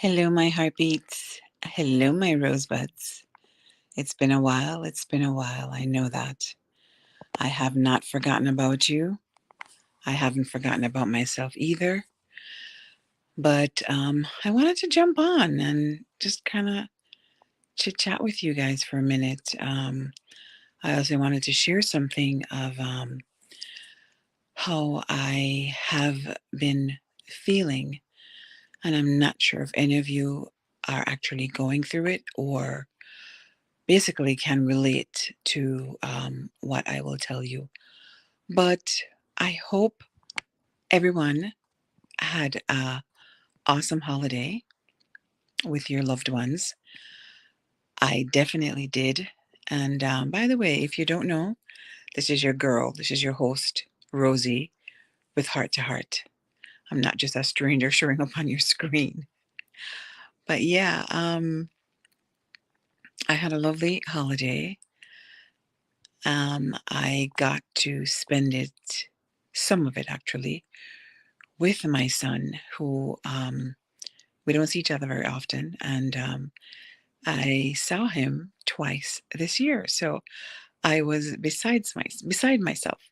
Hello, my heartbeats. Hello, my rosebuds. It's been a while. It's been a while. I know that. I have not forgotten about you. I haven't forgotten about myself either. But I wanted to jump on and just kind of chit chat with you guys for a minute. I also wanted to share something of how I have been feeling. And I'm not sure if any of you are actually going through it or basically can relate to what I will tell you. But I hope everyone had a awesome holiday with your loved ones. I definitely did. And by the way, if you don't know, this is your girl. This is your host, Rosie, with Heart to Heart. I'm not just a stranger showing up on your screen. But yeah, I had a lovely holiday. I got to spend it, some of it actually, with my son, who we don't see each other very often, and I saw him twice this year. So I was beside myself.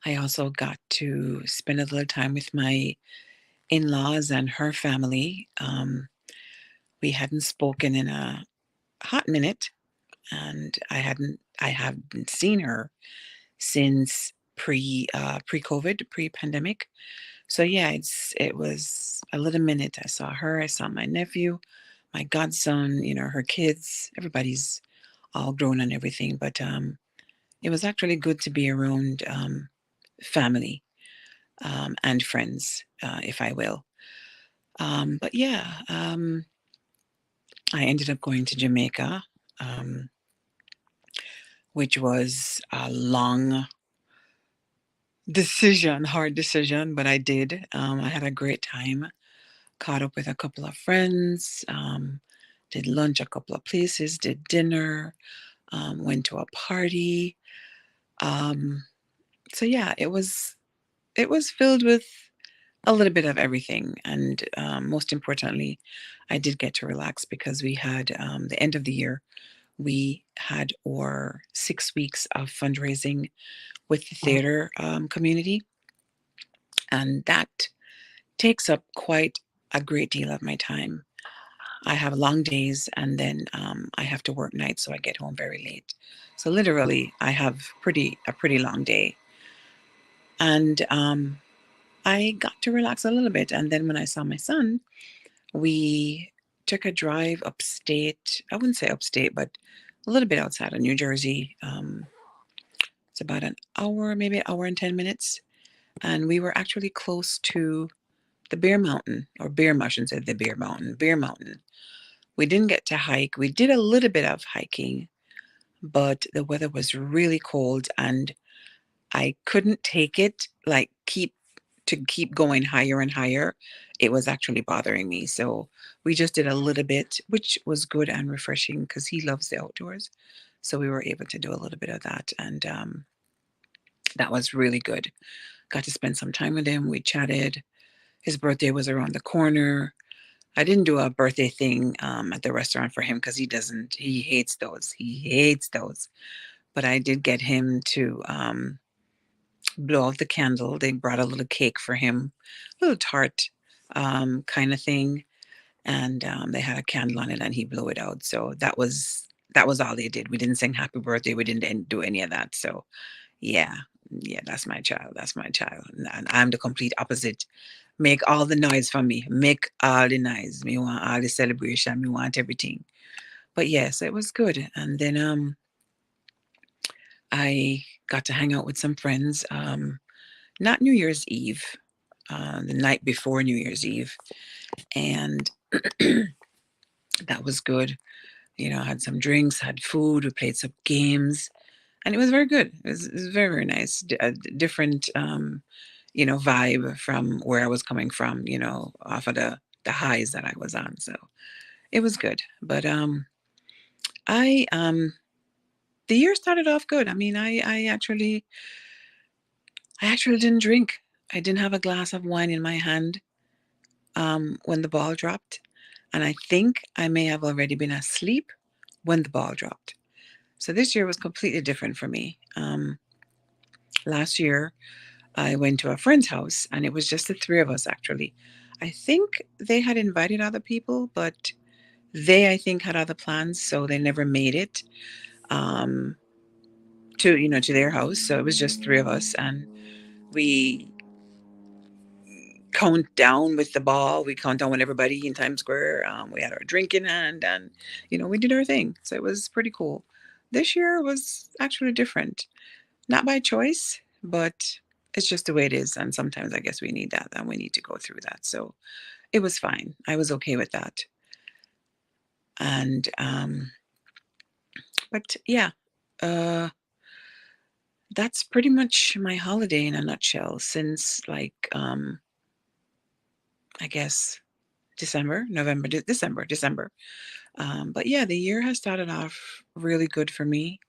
I also got to spend a little time with my in-laws and her family. We hadn't spoken in a hot minute, and I haven't seen her since pre-COVID, pre-pandemic. So yeah, it was a little minute. I saw her, I saw my nephew, my godson, her kids. Everybody's all grown and everything, but it was actually good to be around family and friends, if I will. But yeah, I ended up going to Jamaica, um, which was a long decision, hard decision, but I did. I had a great time. Caught up with a couple of friends, did lunch a couple of places, did dinner, went to a party. Um, so yeah, it was filled with a little bit of everything, and most importantly, I did get to relax because we had the end of the year. We had our 6 weeks of fundraising with the theater community, and that takes up quite a great deal of my time. I have long days and then I have to work nights, so I get home very late. So literally, I have a pretty long day, and I got to relax a little bit. And then when I saw my son, we took a drive upstate. I wouldn't say upstate, but a little bit outside of New Jersey. It's about an hour, maybe an hour and 10 minutes, and we were actually close to the Bear Mountain, or Bear Mountain. I shouldn't say the Bear Mountain, Bear Mountain. We didn't get to hike. We did a little bit of hiking, but the weather was really cold and I couldn't take it, like keep going higher and higher. It was actually bothering me. So we just did a little bit, which was good and refreshing because he loves the outdoors. So we were able to do a little bit of that, and that was really good. Got to spend some time with him. We chatted. His birthday was around the corner. I didn't do a birthday thing at the restaurant for him because he hates those. He hates those. But I did get him to blow out the candle. They brought a little cake for him, a little tart kind of thing, and they had a candle on it, and he blew it out. So that was all they did. We didn't sing happy birthday. We didn't do any of that. So yeah, yeah, that's my child. That's my child, and I'm the complete opposite. Make all the noise for me. Make all the noise. Me want all the celebration. Me want everything. But yes, it was good. And then I got to hang out with some friends. Not New Year's Eve, the night before New Year's Eve, and that was good. I had some drinks, had food, we played some games, and it was very good. It was very, very nice. A different, vibe from where I was coming from. Off of the highs that I was on. So it was good. But I the year started off good. I mean, I actually didn't drink. I didn't have a glass of wine in my hand. when the ball dropped, and I think I may have already been asleep when the ball dropped. So this year was completely different for me. Last year, I went to a friend's house, and it was just the three of us actually. I think they had invited other people, but they, I think, had other plans, so they never made it um, to their house. So it was just three of us, and we count down with the ball. We count down with everybody in Times Square. We had our drink in hand, and we did our thing. So it was pretty cool. This year was actually different, not by choice, but it's just the way it is. And sometimes I guess we need that, and we need to go through that. So it was fine. I was okay with that. And but yeah, uh, that's pretty much my holiday in a nutshell. Since like I guess December, November, December. But yeah, the year has started off really good for me.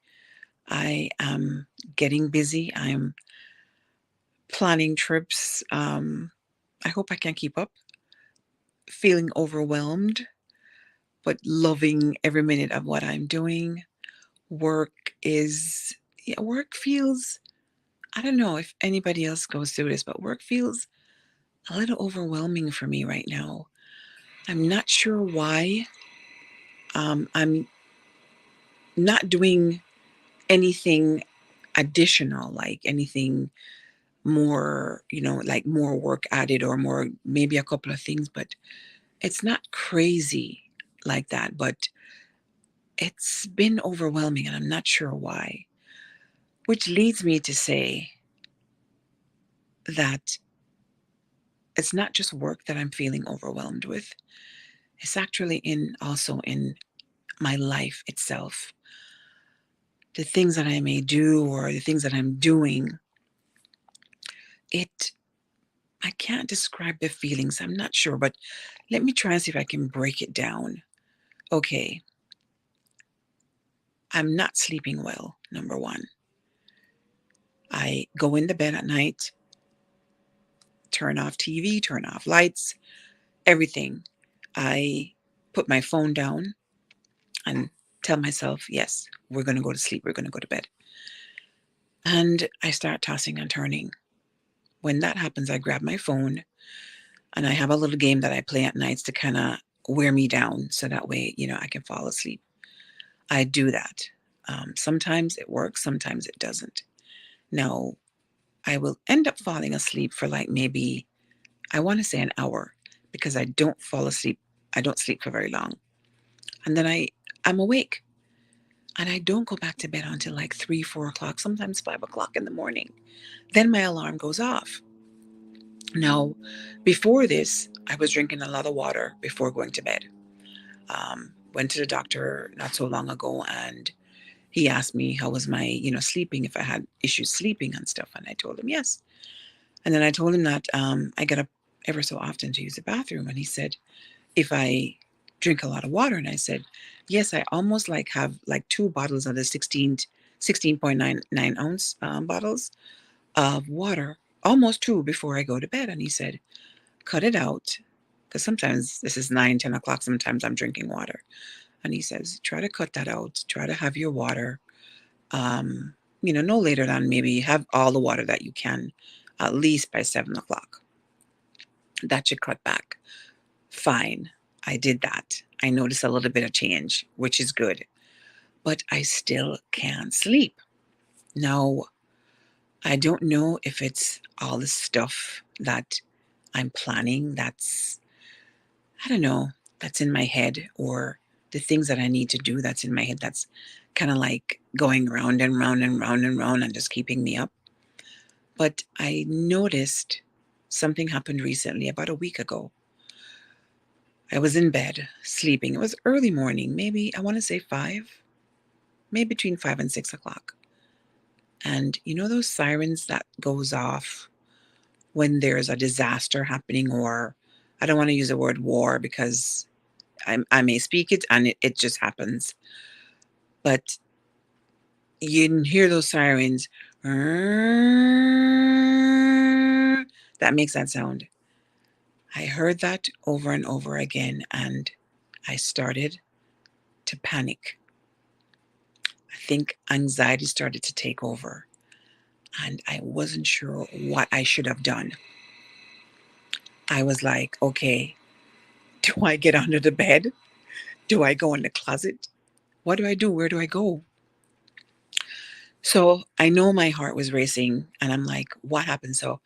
I am getting busy. I'm planning trips. I hope I can keep up. Feeling overwhelmed, but loving every minute of what I'm doing. Work is, yeah, work feels, I don't know if anybody else goes through this, but work feels a little overwhelming for me right now. I'm not sure why. I'm not doing anything additional, like anything more, like more work added or more, maybe a couple of things, but it's not crazy like that. But it's been overwhelming and I'm not sure why, which leads me to say that it's not just work that I'm feeling overwhelmed with. It's actually also in my life itself. The things that I may do or the things that I'm doing, it I can't describe the feelings. I'm not sure, but let me try and see if I can break it down. Okay, I'm not sleeping well, number one. I go into bed at night, turn off TV, turn off lights, everything. I put my phone down and tell myself, yes, we're going to go to sleep, we're going to go to bed. And I start tossing and turning. When that happens, I grab my phone and I have a little game that I play at nights to kind of wear me down so that way, I can fall asleep. I do that. Sometimes it works, sometimes it doesn't. Now, I will end up falling asleep for like maybe, I want to say an hour because I don't fall asleep. I don't sleep for very long. And then I'm awake and I don't go back to bed until like 3, 4 o'clock, sometimes 5 o'clock in the morning. Then my alarm goes off. Now, before this, I was drinking a lot of water before going to bed. Went to the doctor not so long ago and he asked me how was my, sleeping, if I had issues sleeping and stuff. And I told him yes. And then I told him that I get up ever so often to use the bathroom. And he said, if I drink a lot of water. And I said, yes, I almost like have like 2 bottles of the 16.99 ounce bottles of water, almost 2 before I go to bed. And he said, cut it out. Because sometimes this is 9, 10 o'clock. Sometimes I'm drinking water. And he says, try to cut that out. Try to have your water, no later than maybe have all the water that you can, at least by 7 o'clock. That should cut back. Fine. I did that. I noticed a little bit of change, which is good. But I still can't sleep. Now, I don't know if it's all the stuff that I'm planning I don't know, that's in my head, or the things that I need to do that's in my head that's kind of like going round and round and round and round and just keeping me up. But I noticed something happened recently, about a week ago. I was in bed sleeping. It was early morning, maybe I want to say 5, maybe between 5 and 6 o'clock. And you know those sirens that goes off when there's a disaster happening, or I don't want to use the word war because I may speak it and it just happens. But you can hear those sirens. That makes that sound. I heard that over and over again, and I started to panic. I think anxiety started to take over, and I wasn't sure what I should have done. I was like, okay, do I get under the bed? Do I go in the closet? What do I do? Where do I go? So I know my heart was racing, and I'm like, what happened? So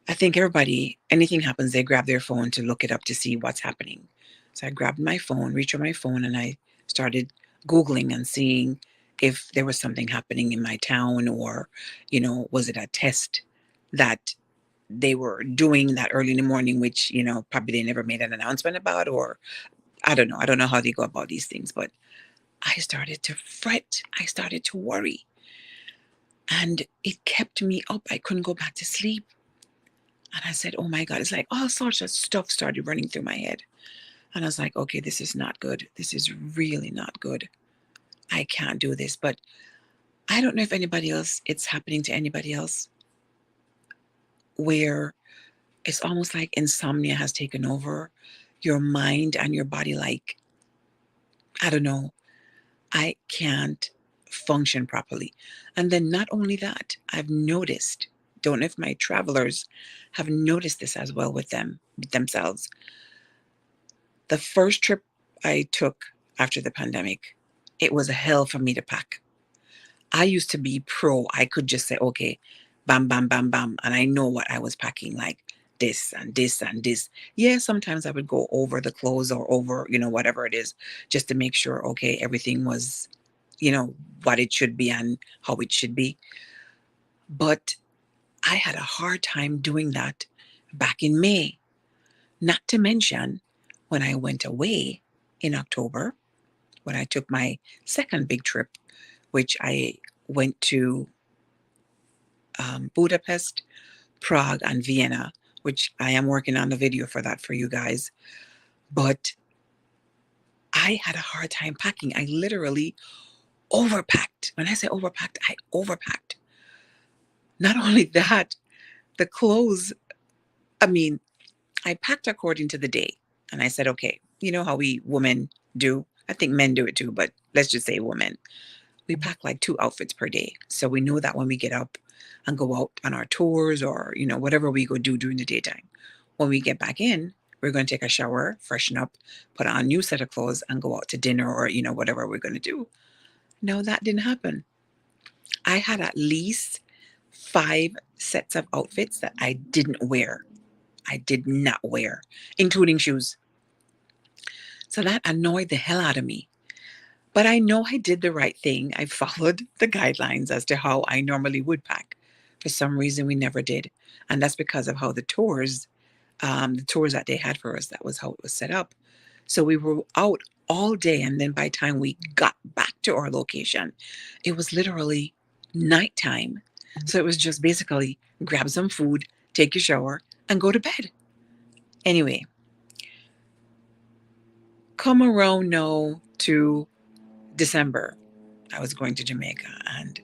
I think everybody, anything happens, they grab their phone to look it up to see what's happening. So I grabbed my phone, reached for my phone, and I started Googling and seeing if there was something happening in my town, or, was it a test that they were doing that early in the morning, which, probably they never made an announcement about, or I don't know. I don't know how they go about these things, but I started to fret. I started to worry, and it kept me up. I couldn't go back to sleep. And I said, oh my God, it's like all sorts of stuff started running through my head. And I was like, okay, this is not good. This is really not good. I can't do this. But I don't know if anybody else, it's happening to anybody else, where it's almost like insomnia has taken over your mind and your body. Like, I don't know, I can't function properly. And then not only that, I've noticed, don't know if my travelers have noticed this as well with themselves. The first trip I took after the pandemic, it was a hell for me to pack. I used to be pro. I could just say, okay, bam, bam, bam, bam. And I know what I was packing, like this and this and this. Yeah, sometimes I would go over the clothes or over, whatever it is, just to make sure, okay, everything was, what it should be and how it should be. But I had a hard time doing that back in May. Not to mention when I went away in October, when I took my second big trip, which I went to Budapest, Prague, and Vienna, which I am working on the video for that for you guys. But I had a hard time packing. I literally overpacked. When I say overpacked, I overpacked. Not only that, the clothes, I mean, I packed according to the day. And I said, okay, you know how we women do? I think men do it too, but let's just say women. We pack like 2 outfits per day. So we know that when we get up and go out on our tours, or, whatever we go do during the daytime, when we get back in, we're going to take a shower, freshen up, put on a new set of clothes, and go out to dinner, or, whatever we're going to do. No, that didn't happen. I had at least 5 sets of outfits that I didn't wear. I did not wear, including shoes. So that annoyed the hell out of me. But I know I did the right thing. I followed the guidelines as to how I normally would pack. For some reason, we never did. And that's because of how the tours that they had for us, that was how it was set up. So we were out all day. And then by the time we got back to our location, it was literally nighttime. So it was just basically grab some food, take your shower, and go to bed. Anyway, come around now to December, I was going to Jamaica, and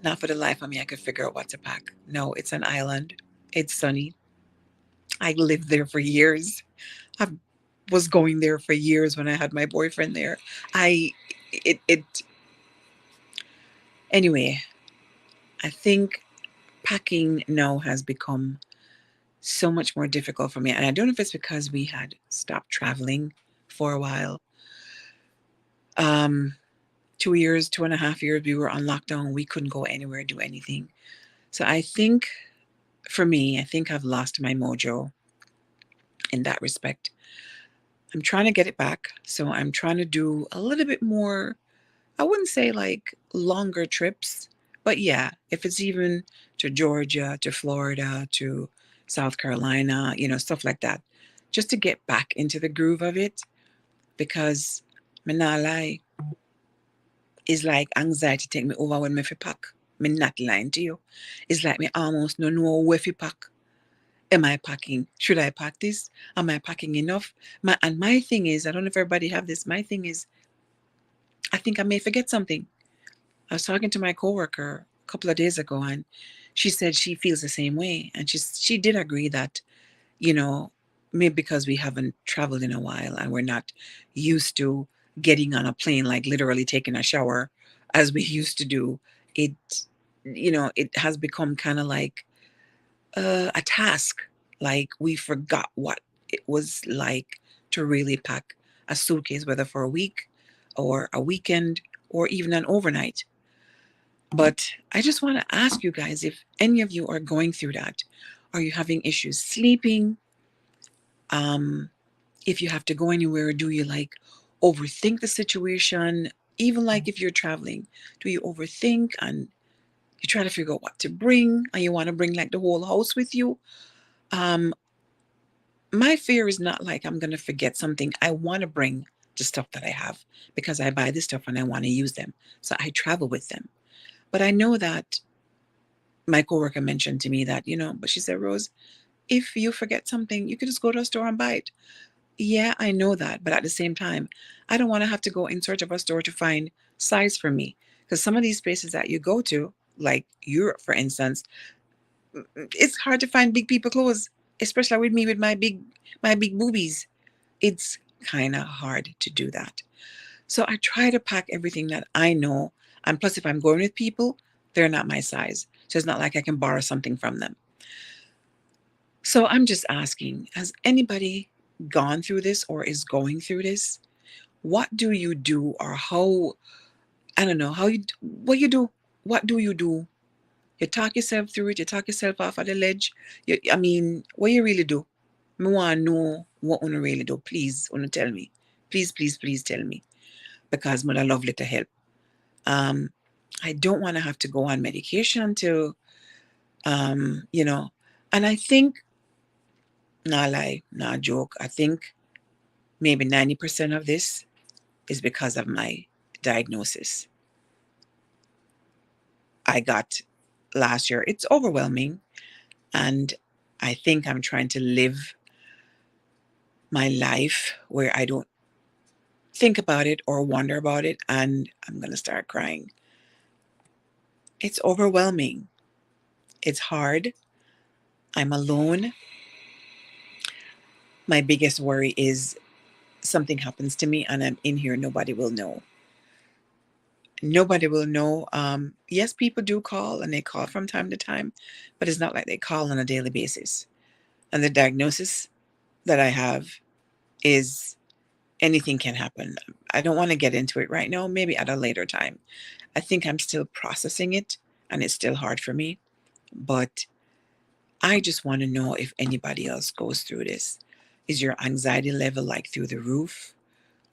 not for the life of me, I could figure out what to pack. No, it's an island. It's sunny. I lived there for years. I was going there for years when I had my boyfriend there. I, it, anyway, I think packing now has become so much more difficult for me. And I don't know if it's because we had stopped traveling for a while. 2 years, 2.5 years, we were on lockdown. We couldn't go anywhere, do anything. So I think for me, I think I've lost my mojo in that respect. I'm trying to get it back. So I'm trying to do a little bit more, I wouldn't say like longer trips, but yeah, if it's even to Georgia, to Florida, to South Carolina, stuff like that, just to get back into the groove of it. Because, me not lie, it's like anxiety take me over when me fi pack. Me not lying to you. It's like me almost no know where fi pack. Am I packing? Should I pack this? Am I packing enough? My thing is, I don't know if everybody have this. My thing is, I think I may forget something. I was talking to my coworker a couple of days ago, and she said she feels the same way, and she did agree that you know, maybe because we haven't traveled in a while and we're not used to getting on a plane, like literally taking a shower as we used to do, it, it has become kind of like a task. Like we forgot what it was like to really pack a suitcase, whether for a week or a weekend or even an overnight. But I just want to ask you guys if any of you are going through that. Are you having issues sleeping? Um, if you have to go anywhere, do you like overthink the situation? Even like if you're traveling, do you overthink and you try to figure out what to bring and you want to bring like the whole house with you? Um, my fear is not like I'm going to forget something. I want to bring the stuff that I have because I buy this stuff and I want to use them. So I travel with them. But I know that my coworker mentioned to me that, but she said, Rose, if you forget something, you could just go to a store and buy it. Yeah, I know that. But at the same time, I don't want to have to go in search of a store to find size for me. Because some of these places that you go to, like Europe, for instance, it's hard to find big people clothes, especially with me with my big boobies. It's kind of hard to do that. So I try to pack everything that I know. And plus, if I'm going with people, they're not my size. So it's not like I can borrow something from them. So I'm just asking, has anybody gone through this or is going through this? What do you do or how, I don't know, what you do? What do you do? You talk yourself through it, you talk yourself off of the ledge. I mean, what you really do? I want to know what you really do. Please, you tell me. Please, please, please tell me. Because Mother Lovely to help. Um, I don't want to have to go on medication to, um, you know, and I think, nah lie, nah joke, I think maybe 90% of this is because of my diagnosis I got last year. It's overwhelming. And I think I'm trying to live my life where I don't think about it or wonder about it. And I'm going to start crying. It's overwhelming. It's hard. I'm alone. My biggest worry is something happens to me and I'm in here, nobody will know. Nobody will know. Yes, people do call and they call from time to time, but it's not like they call on a daily basis. And the diagnosis that I have is anything can happen. I don't want to get into it right now, maybe at a later time. I think I'm still processing it and it's still hard for me. But I just want to know if anybody else goes through this. Is your anxiety level like through the roof?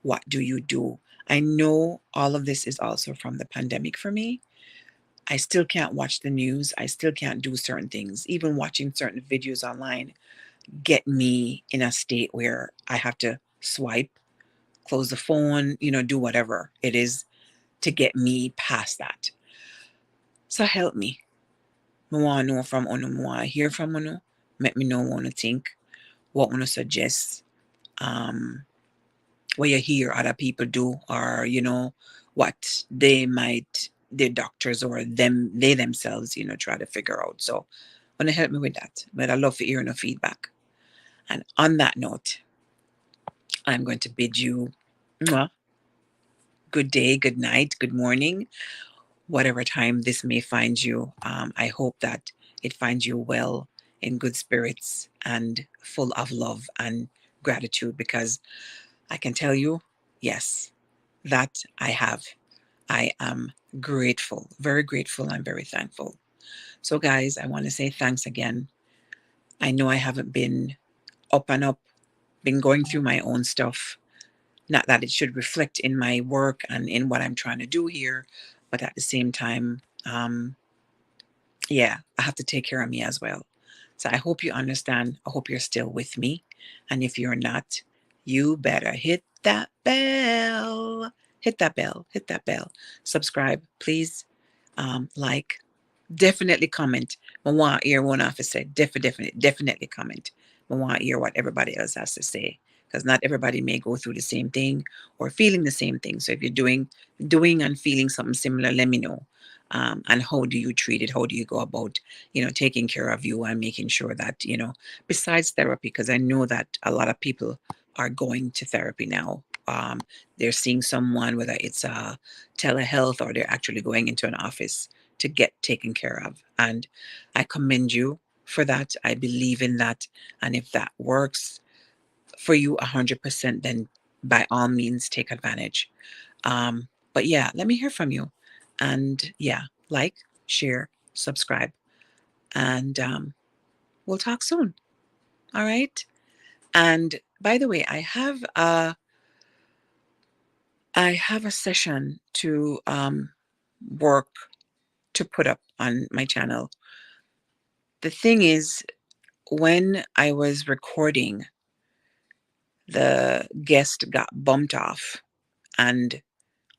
What do you do? I know all of this is also from the pandemic for me. I still can't watch the news. I still can't do certain things. Even watching certain videos online get me in a state where I have to swipe, close the phone, do whatever it is to get me past that. So help me. I want to know from Uno. I want to hear from Uno. Let me know what you think, what Uno suggest, um, what you hear other people do, or, what their doctors or they themselves, try to figure out. So want to help me with that. But I love to hear no feedback. And on that note, I'm going to bid you mwah, good day, good night, good morning, whatever time this may find you. I hope that it finds you well, in good spirits, and full of love and gratitude, because I can tell you, yes, that I have. I am grateful, very grateful, and very thankful. So, guys, I want to say thanks again. I know I haven't been up and up, been going through my own stuff. Not that it should reflect in my work and in what I'm trying to do here, but at the same time, yeah, I have to take care of me as well. So I hope you understand. I hope you're still with me. And if you're not, you better hit that bell. Hit that bell. Hit that bell. Subscribe, please. Like, definitely comment. I want to hear one officer say, definitely comment. I want to hear what everybody else has to say. because not everybody may go through the same thing or feeling the same thing. So if you're doing and feeling something similar, let me know. And how do you treat it? How do you go about, taking care of you and making sure that, besides therapy, because I know that a lot of people are going to therapy now. They're seeing someone, whether it's telehealth or they're actually going into an office to get taken care of. And I commend you for that. I believe in that. And if that works for you 100%, then by all means take advantage. But yeah, let me hear from you. And yeah, like, share, subscribe, and we'll talk soon. All right. And by the way, I have a session to work to put up on my channel. The thing is, when I was recording, the guest got bumped off, and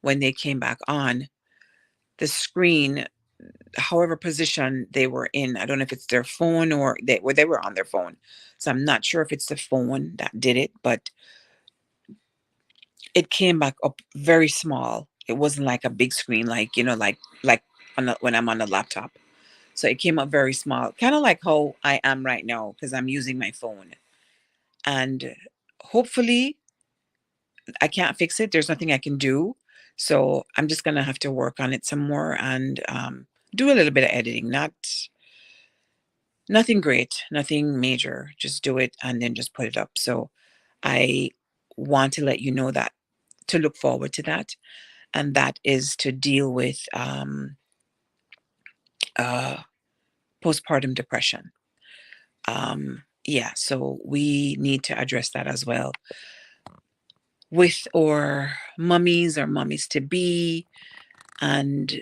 when they came back on, the screen, however position they were in, I don't know if it's their phone or they were on their phone. So I'm not sure if it's the phone that did it, but it came back up very small. It wasn't like a big screen, like like when I'm on a laptop. So it came up very small, kind of like how I am right now because I'm using my phone. And hopefully, I can't fix it. There's nothing I can do. So I'm just gonna have to work on it some more and do a little bit of editing. Nothing great, nothing major. Just do it and then just put it up. So I want to let you know that, to look forward to that, and that is to deal with uh, postpartum depression. Yeah, so we need to address that as well with our mummies or mummies to be, and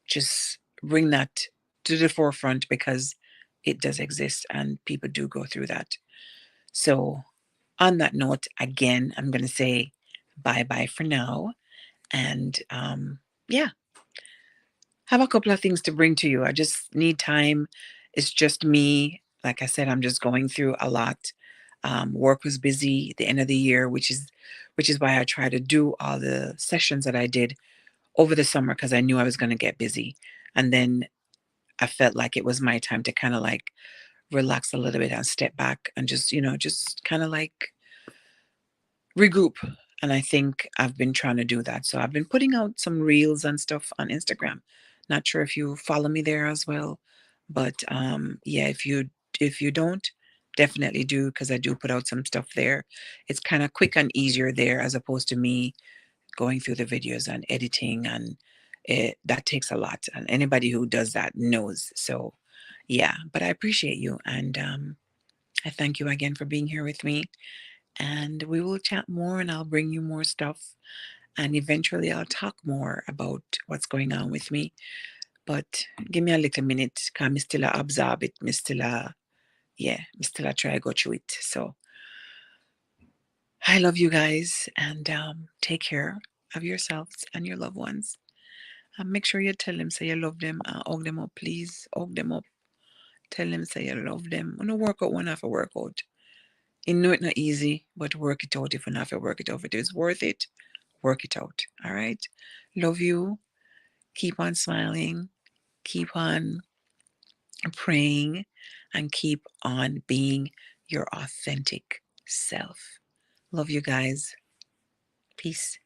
just bring that to the forefront because it does exist and people do go through that. So, on that note, again, I'm going to say bye bye for now. And yeah, have a couple of things to bring to you. I just need time. It's just me. Like I said, I'm just going through a lot. Work was busy at the end of the year, which is why I try to do all the sessions that I did over the summer because I knew I was going to get busy. And then I felt like it was my time to kind of like relax a little bit and step back and just kind of like regroup. And I think I've been trying to do that. So I've been putting out some reels and stuff on Instagram. Not sure if you follow me there as well. But yeah, if you don't, definitely do because I do put out some stuff there. It's kind of quick and easier there as opposed to me going through the videos and editing, and that takes a lot. And anybody who does that knows. So yeah, but I appreciate you, and I thank you again for being here with me, and we will chat more and I'll bring you more stuff, and eventually I'll talk more about what's going on with me. But give me a little minute because I still absorb it. Me still try to go through it. So I love you guys, and take care of yourselves and your loved ones. And make sure you tell them, say you love them, and hug them up, please. Hug them up. Tell them, say you love them. When you work out, one have to work out. You know it's not easy, but work it out. If you have to work it out, if it is worth it, work it out. All right. Love you. Keep on smiling. Keep on praying, and keep on being your authentic self. Love you guys. Peace.